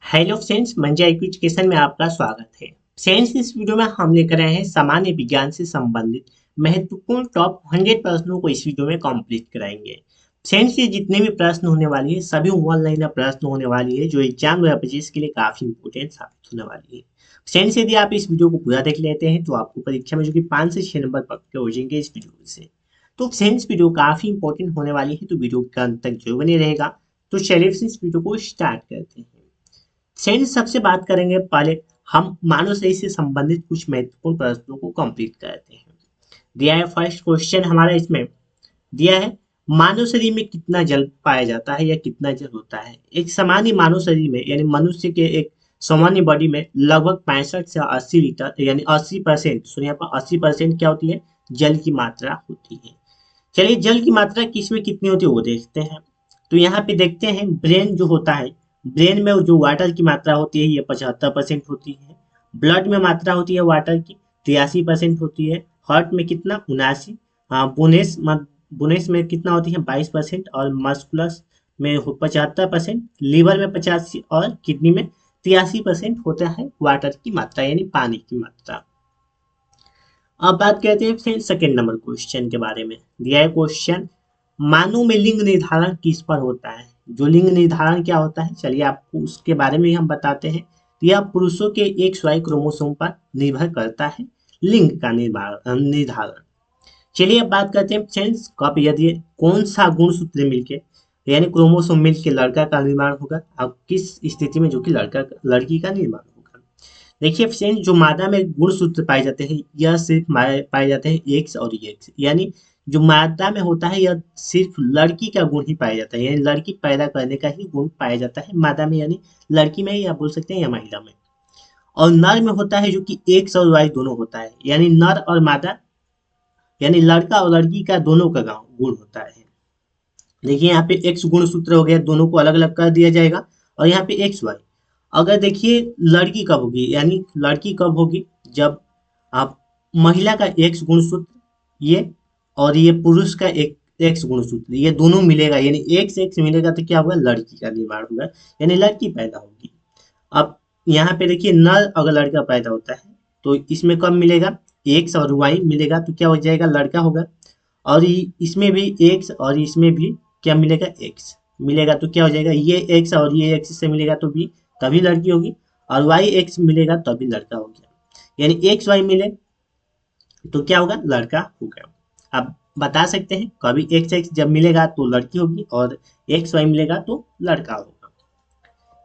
Hello friends, मंजा education में आपका स्वागत है। फ्रेंड्स, इस वीडियो में हम लेकर आए हैं सामान्य विज्ञान से संबंधित महत्वपूर्ण टॉप 100 प्रश्नों को इस वीडियो में कंप्लीट कराएंगे। फ्रेंड्स, ये जितने भी प्रश्न होने वाली है सभी ऑनलाइन प्रश्न होने वाली है जो एग्जाम 2025 के लिए काफी इंपोर्टेंट साबित होने वाली है। फ्रेंड्स, यदि आप इस वीडियो को पूरा देख लेते हैं तो आपको परीक्षा में जो कि 5 से 6 नंबर पक्के हो जाएंगे इस वीडियो से। तो फ्रेंड्स, वीडियो काफी इंपॉर्टेंट होने वाली है, तो वीडियो के अंत तक जो बने रहेगा। तो चलिए इस वीडियो को स्टार्ट करते हैं। फ्रेंड्स, सबसे बात करेंगे पहले हम मानव शरीर से संबंधित कुछ महत्वपूर्ण प्रश्नों को कंप्लीट करते हैं। दिया है फर्स्ट क्वेश्चन हमारा, इसमें दिया है मानव शरीर में कितना जल पाया जाता है या कितना जल होता है। एक सामान्य मानव शरीर में यानी मनुष्य के एक सामान्य बॉडी में लगभग 65 से 80 लीटर यानी 80%, सुनिए यहाँ पर 80% क्या होती है, जल की मात्रा होती है। चलिए जल की मात्रा किसमें कितनी होती है वो देखते हैं। तो यहाँ पे देखते हैं ब्रेन जो होता है, ब्रेन में जो वाटर की मात्रा होती है ये 75% होती है। ब्लड में मात्रा होती है वाटर की 83% होती है। हार्ट में कितना 79। बोनेस में कितना होती है 22%। और मस्कुलस में 75%। लीवर में 85 और किडनी में 83% होता है वाटर की मात्रा यानी पानी की मात्रा। अब बात करते हैं फिर सेकेंड नंबर क्वेश्चन के बारे में। दिया है क्वेश्चन मानव में लिंग निर्धारण किस पर होता है। जो लिंग निर्धारण क्या होता है, चलिए आपको उसके बारे में हम बताते हैं। तो यह पुरुषों के XY क्रोमोसोम पर निर्भर करता है लिंग का निर्धारण। चलिए अब बात करते हैं फ्रेंड्स, कब यदि कौन सा गुणसूत्र मिलके यानी क्रोमोसोम मिलके लड़का का निर्माण होगा, अब किस स्थिति में जो कि लड़का लड़की का निर्माण होगा। देखिए फ्रेंड्स, जो मादा में गुणसूत्र पाए जाते हैं यह सिर्फ पाए जाते हैं एक्स और एक्स, यानी जो मादा में होता है यह सिर्फ लड़की का गुण ही पाया जाता है, यानी लड़की पैदा करने का ही गुण पाया जाता है मादा में, यानी लड़की में या बोल सकते हैं या महिला में। और नर में होता है जो कि एक्स और वाई दोनों होता है, यानी नर और मादा यानी लड़का और लड़की का दोनों का गुण होता है। देखिए यहाँ पे एक्स गुण सूत्र हो गया, दोनों को अलग अलग कर दिया जाएगा। और यहाँ पे एक्स वाई। अगर देखिए लड़की कब होगी, यानी लड़की कब होगी जब आप महिला का एक्स गुणसूत्र ये और ये पुरुष का एक एक्स गुणसूत्र ये दोनों मिलेगा, यानी एक्स एक्स मिलेगा तो क्या होगा, लड़की का निर्माण होगा, यानी लड़की पैदा होगी। अब यहाँ पे देखिए नर अगर लड़का पैदा होता है तो इसमें कब मिलेगा, एक्स और वाई मिलेगा तो क्या हो जाएगा, लड़का होगा। और इसमें भी एक्स और इसमें भी क्या मिलेगा, एक्स मिलेगा तो क्या हो जाएगा, ये एक्स और ये एक्स से मिलेगा तो भी तभी लड़की होगी। और वाई एक्स मिलेगा तभी लड़का हो गया, यानी एक्स वाई मिले तो क्या होगा, लड़का होगा। अब बता सकते हैं कभी एक्स एक्स जब मिलेगा तो लड़की होगी और एक्स वाई मिलेगा तो लड़का होगा।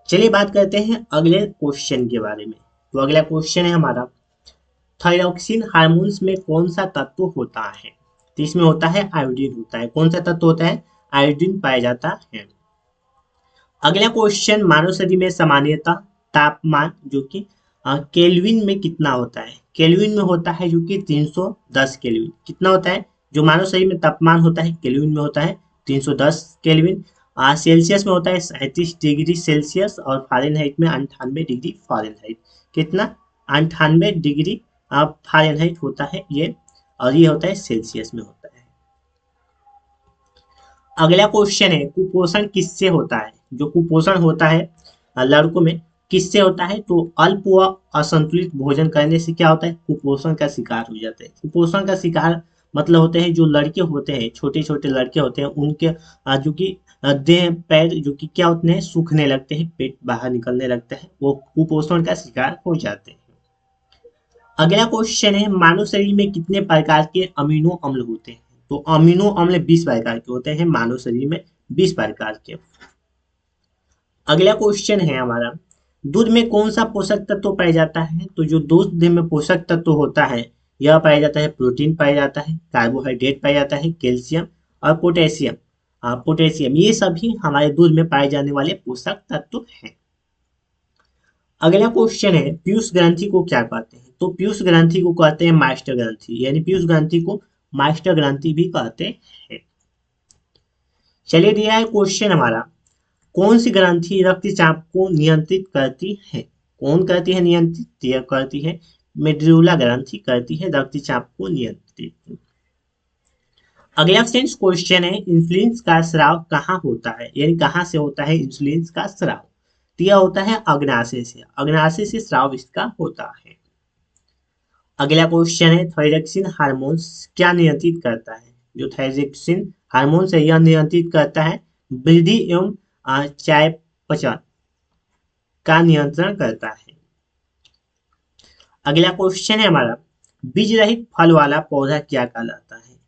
चलिए बात करते हैं अगले क्वेश्चन के बारे में। तो अगला क्वेश्चन है हमारा, थायरॉक्सिन हार्मोन्स में कौन सा तत्व होता है। तो इसमें होता है आयोडीन होता है। कौन सा तत्व होता है, आयोडीन पाया जाता है। अगला क्वेश्चन, मानव शरीर में सामान्यतः तापमान जो कि केल्विन में कितना होता है। केल्विन में होता है जो कि 310 केल्विन। कितना होता है, जो मानव शरीर में तापमान होता है केल्विन में होता है 310 केल्विन। सेल्सियस में होता है 37 डिग्री सेल्सियस और फारेनहाइट में 98 डिग्री फारेनहाइट। कितना, 98 डिग्री फारेनहाइट होता है ये, और ये होता है सेल्सियस में होता है। अगला क्वेश्चन है, कुपोषण किससे होता है। जो कुपोषण होता है लड़कों में किससे होता है, तो अल्प व असंतुलित भोजन करने से क्या होता है, कुपोषण का शिकार हो जाते हैं। कुपोषण का शिकार मतलब होते हैं जो लड़के होते हैं, छोटे छोटे लड़के होते हैं, उनके जो कि देह पैर जो कि क्या होते हैं, सूखने लगते हैं, पेट बाहर निकलने लगता है, वो कुपोषण का शिकार हो जाते हैं। अगला क्वेश्चन है, मानव शरीर में कितने प्रकार के अमीनो अम्ल होते हैं। तो अमीनो अम्ल 20 प्रकार के होते हैं मानव शरीर में, 20 प्रकार के। अगला क्वेश्चन है हमारा, दूध में कौन सा पोषक तत्व पाया जाता है। तो जो दूध में पोषक तत्व होता है यह पाया जाता है, प्रोटीन पाया जाता है, कार्बोहाइड्रेट पाया जाता है, कैल्शियम और पोटेशियम। पोटेशियम ये सभी हमारे दूध में पाए जाने वाले पोषक तत्व हैं। अगला क्वेश्चन है, पीयूष ग्रंथि को क्या कहते हैं। तो पीयूष ग्रंथि को कहते हैं मास्टर ग्रंथि, यानी पीयूष ग्रंथि को मास्टर ग्रंथि भी कहते हैं। चलिए दिया है क्वेश्चन हमारा, कौन सी ग्रंथि रक्तचाप को नियंत्रित करती है। कौन करती है नियंत्रित, यह करती है मेडुला ग्रंथि करती है रक्तचाप को नियंत्रित। अगला फ्रेंड्स क्वेश्चन है, इंसुलिन का स्राव कहाँ होता है, यानी कहाँ से होता है इंसुलिन का स्राव। तो यह होता है अग्नाशय से, अग्नाशय से स्राव इसका होता है। अगला क्वेश्चन है थायरोक्सिन हार्मोन्स क्या नियंत्रित करता है? जो थायरोक्सिन हार्मोन्स है यह नियंत्रित करता है वृद्धि एवं चयापचय का नियंत्रण करता है। अगला क्वेश्चन है हमारा बीज रहित फल वाला पौधा क्या कहलाता है?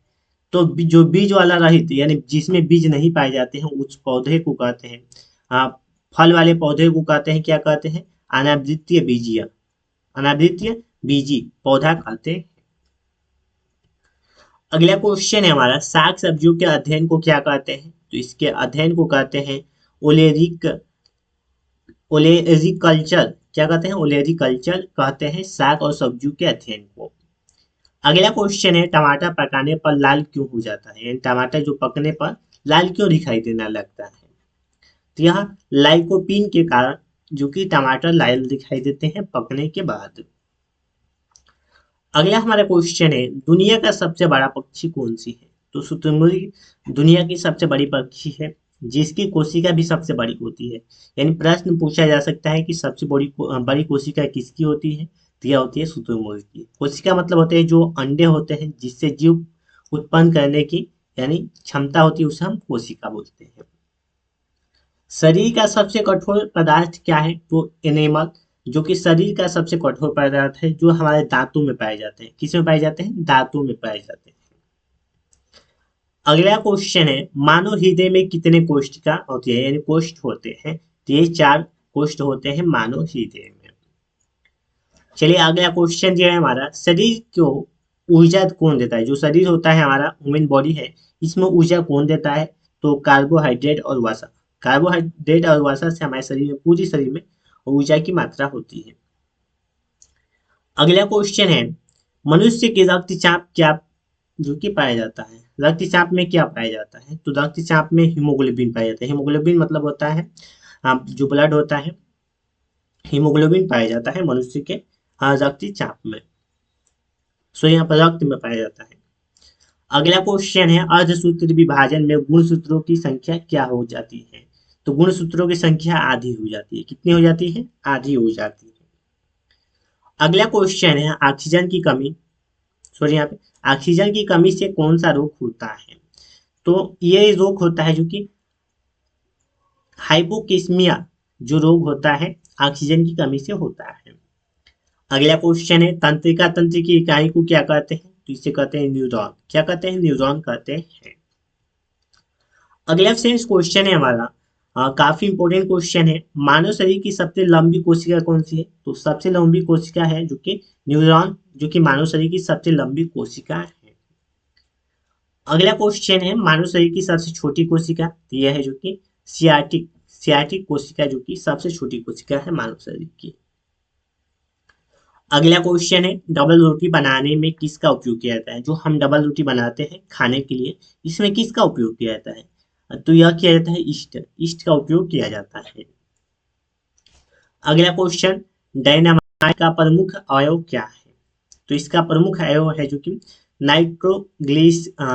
तो जो बीज वाला रहित यानी जिसमें बीज नहीं पाए जाते हैं उस पौधे को कहते हैं फल वाले पौधे को कहते हैं, क्या कहते हैं? अनावृतीय बीजीय, अनावृतीय बीजी पौधा कहते हैं। अगला क्वेश्चन है हमारा साग सब्जियों के अध्ययन को क्या कहते हैं? तो इसके अध्ययन को कहते हैं ओलेरिक ओलेरिकल्चर। क्या कहते हैं? ओलेरिकल्चर कहते हैं साग और सब्जियों के अध्ययन को। अगला क्वेश्चन है टमाटर पकाने पर लाल क्यों हो जाता है? यानी टमाटर जो पकने पर लाल क्यों दिखाई देने लगता है? तो यह लाइकोपीन के कारण जो कि टमाटर लाल दिखाई देते हैं पकने के बाद। अगला हमारा क्वेश्चन है दुनिया का सबसे बड़ा पक्षी कौन सी है? तो शुतुरमुर्ग दुनिया की सबसे बड़ी पक्षी है जिसकी कोशिका भी सबसे बड़ी होती है। यानी प्रश्न पूछा जा सकता है कि सबसे बड़ी कोशिका किसकी होती है? तो यह होती है शुतुरमुर्ग की। कोशिका मतलब होते हैं जो अंडे होते हैं जिससे जीव उत्पन्न करने की यानी क्षमता होती है, उसे हम कोशिका बोलते हैं। शरीर का सबसे कठोर पदार्थ क्या है? तो एनेमल, जो कि शरीर का सबसे कठोर पदार्थ है जो हमारे दांतों में पाए जाते हैं। किस में पाए जाते हैं? दांतों में पाए जाते हैं। अगला क्वेश्चन है मानव हृदय में कितने कोशिका होती है? यानी कोष्ठ होते हैं। तो ये 4 कोष्ठ होते हैं मानव हृदय में। चलिए अगला क्वेश्चन जो है हमारा शरीर को ऊर्जा कौन देता है? जो शरीर होता है हमारा ह्यूमन बॉडी है इसमें ऊर्जा कौन देता है? तो कार्बोहाइड्रेट और वसा। कार्बोहाइड्रेट और वसा से हमारे शरीर में पूरी शरीर में ऊर्जा की मात्रा होती है। अगला क्वेश्चन है मनुष्य के रक्तचाप क्या जो कि पाया जाता है? रक्तचाप में क्या पाया जाता है? तो रक्तचाप में हीमोग्लोबिन पाया जाता है। हीमोग्लोबिन मतलब होता है जो ब्लड होता है, हीमोग्लोबिन पाया जाता है मनुष्य के रक्तचाप में। सो यहाँ पर रक्त में पाया जाता है। अगला क्वेश्चन है अर्धसूत्र विभाजन में गुणसूत्रों की संख्या क्या हो जाती है? तो गुणसूत्रों की संख्या आधी हो जाती है। कितनी हो जाती है? आधी हो जाती है। अगला क्वेश्चन है ऑक्सीजन की कमी, सॉरी यहाँ पे ऑक्सीजन की कमी से कौन सा रोग होता है? तो ये रोग होता है जो कि हाइपोकेस्मिया जो रोग होता है ऑक्सीजन की कमी से होता है। अगला क्वेश्चन है तंत्रिका तंत्र की इकाई को क्या कहते हैं? तो इसे कहते हैं न्यूरॉन। क्या कहते हैं? न्यूरॉन कहते हैं। अगला सेंस क्वेश्चन है हमारा काफी इंपॉर्टेंट क्वेश्चन है मानव शरीर की सबसे लंबी कोशिका कौन सी है? तो सबसे लंबी कोशिका है जो कि न्यूरॉन, जो कि मानव शरीर की सबसे लंबी कोशिका है। अगला क्वेश्चन है मानव शरीर की सबसे छोटी कोशिका, तो यह है जो कि सियाटिक कोशिका जो कि सबसे छोटी कोशिका है मानव शरीर की। अगला क्वेश्चन है डबल रोटी बनाने में किसका उपयोग किया जाता है? जो हम डबल रोटी बनाते हैं खाने के लिए इसमें किसका उपयोग किया जाता है? तो यह किया जाता है ईस्ट का उपयोग किया जाता है। अगला क्वेश्चन डायनामाइट का प्रमुख अवयव क्या है? तो इसका प्रमुख अवयव है जो कि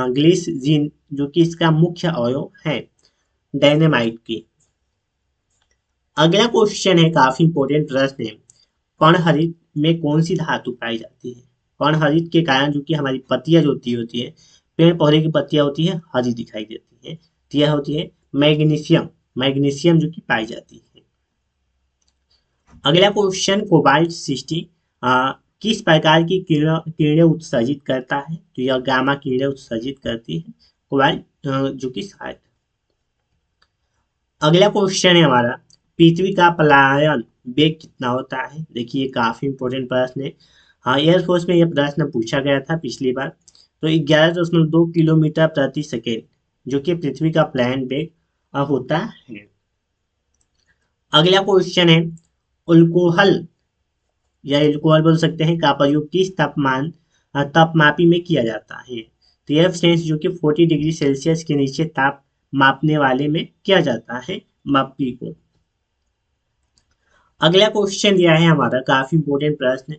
ग्लिसरीन जो कि इसका मुख्य अवयव है डायनामाइट की। अगला क्वेश्चन है काफी इंपॉर्टेंट प्रश्न है पर्णहरित में कौन सी धातु पाई जाती है? पर्णहरित के कारण जो कि हमारी पत्तियां जो होती है पेड़ पौधे की पत्तियां होती है हरी दिखाई देती है, तो यह होती है मैग्नीशियम, मैग्नीशियम जो कि पाई जाती है। अगला क्वेश्चन कोबाल्ट 60 किस प्रकार की किरणें उत्सर्जित करता है? तो यह गामा किरणें उत्सर्जित करती है कोबाल्ट जो कि 60। अगला क्वेश्चन है हमारा पृथ्वी का पलायन वेग कितना होता है? देखिए काफी इंपॉर्टेंट प्रश्न है। हाँ एयरफोर्स में यह प्रश्न पूछा गया था पिछली बार। तो 11.2 किलोमीटर प्रति सेकेंड जो कि पृथ्वी का पलायन वेग होता है। अगला क्वेश्चन है अल्कोहल या अल्कोहल बोल सकते हैं का प्रयोग किस तापमापी में किया जाता है? तो यह सेंस जो कि 40 डिग्री सेल्सियस के नीचे ताप मापने वाले में किया जाता है मापी को। अगला क्वेश्चन दिया है हमारा काफी इंपॉर्टेंट प्रश्न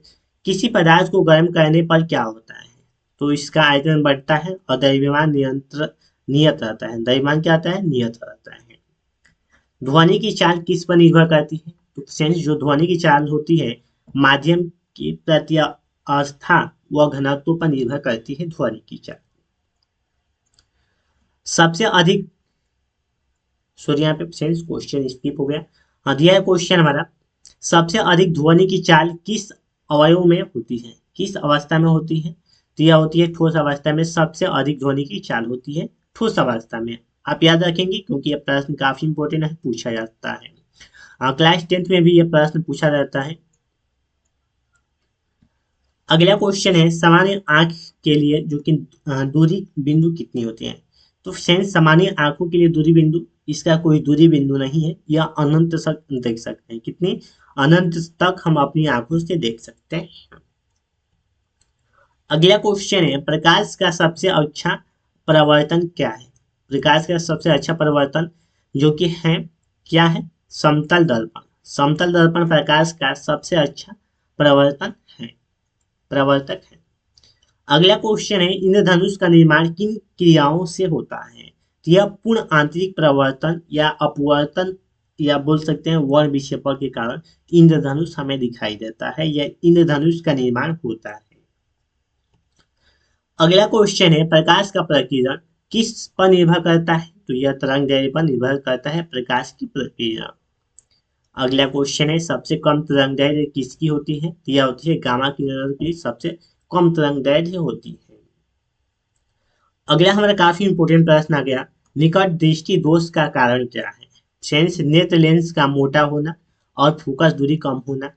किसी पदार्थ को गर्म करने पर क्या होता है? तो इसका आयतन बढ़ता है और द्रव्यमान नियत रहता है। द्रव्यमान क्या आता है? नियत रहता है। ध्वनि की चाल किस पर निर्भर करती है? तो फ्रेंड्स, जो ध्वनि की चाल होती है माध्यम की प्रत्यास्था व घनत्व पर निर्भर करती है ध्वनि की चाल। सबसे अधिक, सॉरी यहाँ पे फ्रेंड्स क्वेश्चन स्किप हो गया। हाँ, दिया है क्वेश्चन हमारा, सबसे अधिक ध्वनि की चाल किस अवयव में होती है, किस अवस्था में होती है? तो यह होती है ठोस अवस्था में सबसे अधिक ध्वनि की चाल होती है ठोस अवस्था में। आप याद रखेंगे क्योंकि यह प्रश्न काफी इंपॉर्टेंट है, पूछा जाता है। क्लास 10th में भी यह प्रश्न पूछा जाता है। अगला क्वेश्चन है सामान्य आंख के लिए जो कि दूरी बिंदु कितनी होती है? तो फ्रेंड्स, सामान्य आंखों के लिए दूरी बिंदु, इसका कोई दूरी बिंदु नहीं है, यह अनंत तक देख सकते हैं। कितनी? अनंत तक हम अपनी आंखों से देख सकते हैं। अगला क्वेश्चन है प्रकाश का सबसे अच्छा परावर्तन क्या है? प्रकाश का सबसे अच्छा परावर्तन जो कि है क्या है? समतल दर्पण। समतल दर्पण प्रकाश का सबसे अच्छा परावर्तन है, प्रवर्तक है। अगला क्वेश्चन है इंद्रधनुष का निर्माण किन क्रियाओं से होता है? तो यह पूर्ण आंतरिक प्रवर्तन या अपवर्तन या बोल सकते हैं वर्ण विक्षेपण के कारण इंद्रधनुष हमें दिखाई देता है, यह इंद्रधनुष का निर्माण होता है। अगला क्वेश्चन है प्रकाश का प्रकीर्णन किस पर निर्भर करता है? तो यह तरंग दैर्ध्य पर निर्भर करता है प्रकाश की प्रकीर्णन। अगला क्वेश्चन है सबसे कम तरंग दैर्ध्य किसकी होती है? तो यह होती है गामा किरणों की सबसे कम तरंग दैर्ध्य होती है। अगला हमारा काफी इंपोर्टेंट प्रश्न आ गया, निकट दृष्टि दोष का कारण क्या है? फ्रेंड्स, नेत्र लेंस का मोटा होना और फोकस दूरी कम होना।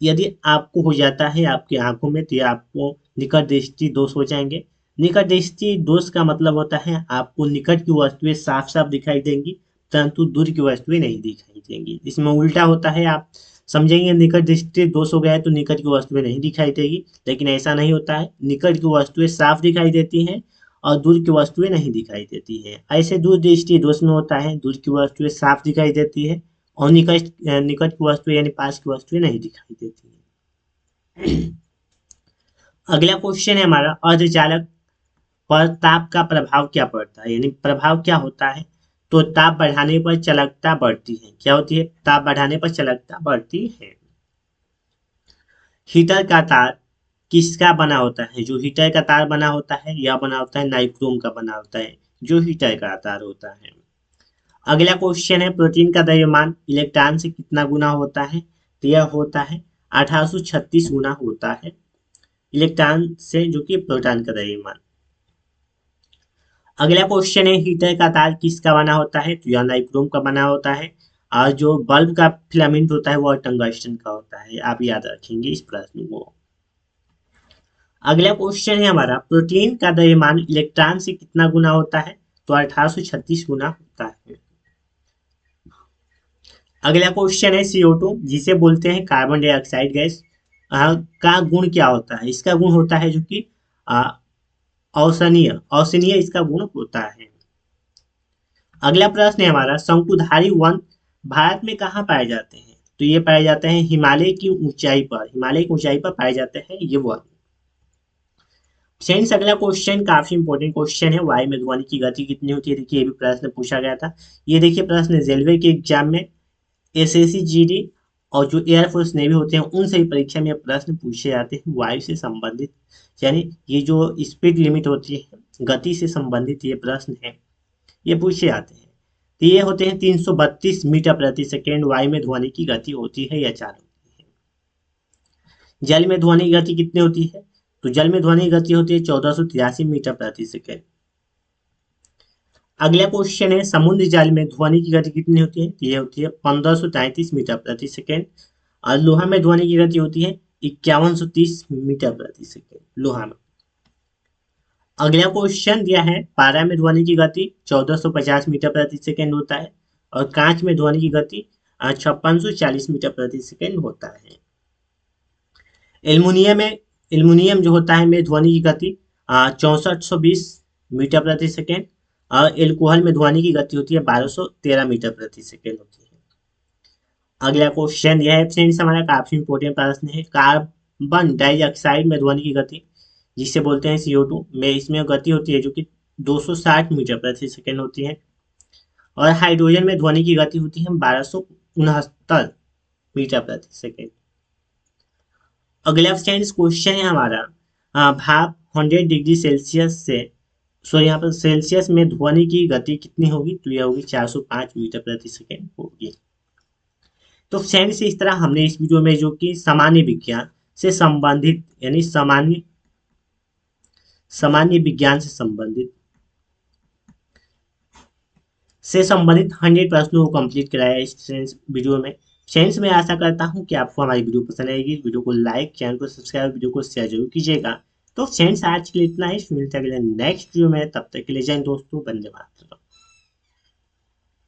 यदि आपको हो जाता है आपकी आंखों में तो आपको निकट दृष्टि दोष हो जाएंगे। निकट दृष्टि दोष का मतलब होता है आपको निकट की वस्तुएं साफ साफ दिखाई देंगी परंतु दूर की वस्तुएं नहीं दिखाई देंगी। इसमें उल्टा होता है, आप समझेंगे निकट दृष्टि दोष हो गया है तो निकट की वस्तुएं नहीं दिखाई देगी, लेकिन ऐसा नहीं होता है। निकट की वस्तुएं साफ दिखाई देती हैं और दूर की वस्तुएं नहीं दिखाई देती है। ऐसे दूर दृष्टि दोष में होता है दूर की वस्तुएं साफ दिखाई देती है और निकट निकट की वस्तुएं यानी पास की वस्तुएं नहीं दिखाई देती है। अगला क्वेश्चन है हमारा अर्धचालक पर ताप का प्रभाव क्या पड़ता है, यानी प्रभाव क्या होता है? तो ताप बढ़ाने पर चालकता बढ़ती है। क्या होती है? ताप बढ़ाने पर चालकता बढ़ती है। हीटर का तार किसका बना होता है? जो हीटर का तार बना होता है यह बना होता है नाइक्रोम का बना होता है, जो हीटर का तार होता है। अगला क्वेश्चन है प्रोटीन का द्रव्यमान इलेक्ट्रॉन से कितना गुना होता है? तो यह होता है 1836 गुना होता है इलेक्ट्रॉन से, जो कि प्रोटॉन का द्रव्यमान। अगला क्वेश्चन है हीटर का तार किसका बना होता है? तो यह नाइक्रोम का बना होता है और जो बल्ब का फिलामेंट होता है वह टंगस्टन का होता है। आप याद रखेंगे इस प्रश्न को। अगला क्वेश्चन है हमारा प्रोटीन का द्रव्यमान इलेक्ट्रॉन से कितना गुना होता है? तो 1836 गुना होता है। अगला क्वेश्चन है CO2 जिसे बोलते हैं कार्बन डाइऑक्साइड गैस का गुण क्या होता है? इसका गुण होता है जो कि औषधीय, औषधीय इसका गुण होता है। अगला प्रश्न है हमारा शंकुधारी वन भारत में कहाँ पाए जाते हैं? तो ये पाए जाते हैं हिमालय की ऊंचाई पर, हिमालय की ऊंचाई पर पाए जाते हैं ये वन। फ्रेंड्स, अगला क्वेश्चन काफी इंपॉर्टेंट क्वेश्चन है, वायु में ध्वनि की गति कितनी होती है? देखिए ये भी प्रश्न पूछा गया था। ये देखिए प्रश्न रेलवे के एग्जाम में, एसएससी जीडी और जो एयरफोर्स नेवी होते हैं उन सभी परीक्षा में प्रश्न पूछे जाते हैं वायु से संबंधित, यानी ये जो स्पीड लिमिट होती है गति से संबंधित ये प्रश्न है ये पूछे जाते हैं। तो ये होते हैं 332 मीटर प्रति सेकेंड वायु में ध्वनि की गति होती है या चाल होती है। जल में ध्वनि की गति कितनी होती है? तो जल में ध्वनि की गति होती है 1483 मीटर प्रति सेकेंड। अगला क्वेश्चन है समुद्र जल में ध्वनि की गति कितनी होती है? तो ये होती है 1533 मीटर प्रति सेकेंड और लोहा में ध्वनि की गति होती है 5130 मीटर प्रति सेकेंड लोहा में। अगला क्वेश्चन दिया है पारा में ध्वनि की गति 1450 मीटर प्रति सेकेंड होता है और कांच में ध्वनि की गति 5640 मीटर प्रति सेकेंड होता है। एल्युमिनियम जो होता है में ध्वनि की गति 6420 मीटर प्रति सेकेंड और एल्कोहल में ध्वनि की गति होती है 1213 मीटर प्रति सेकेंड होती है। अगला क्वेश्चन यह है फ्रेंड्स हमारा काफी इंपोर्टेंट प्रश्न है कार्बन डाइऑक्साइड में ध्वनि की गति जिसे बोलते हैं CO2 में, इसमें गति होती है जो कि 260 मीटर प्रति सेकेंड होती है। और हाइड्रोजन में ध्वनि की गति होती है 1269 मीटर प्रति सेकेंड। अगला फ्रेंड्स क्वेश्चन है हमारा, भाप 100 डिग्री सेल्सियस से, सॉरी यहाँ पर सेल्सियस में ध्वनि की गति कितनी होगी, तो यह होगी 405 मीटर प्रति सेकेंड होगी। तो फ्रेंड्स इस तरह हमने इस वीडियो में जो कि सामान्य विज्ञान से संबंधित यानी सामान्य सामान्य विज्ञान से संबंधित 100 प्रश्नों को कंप्लीट कराया इस वीडियो में। फ्रेंड्स मैं आशा करता हूं कि आपको हमारी वीडियो पसंद आएगी। वीडियो को लाइक, चैनल को सब्सक्राइब, वीडियो को शेयर जरूर कीजिएगा। तो फ्रेंड्स आज के लिए इतना ही, मिलते हैं अगले नेक्स्ट वीडियो में, तब तक के लिए जय हिंद दोस्तों, धन्यवाद।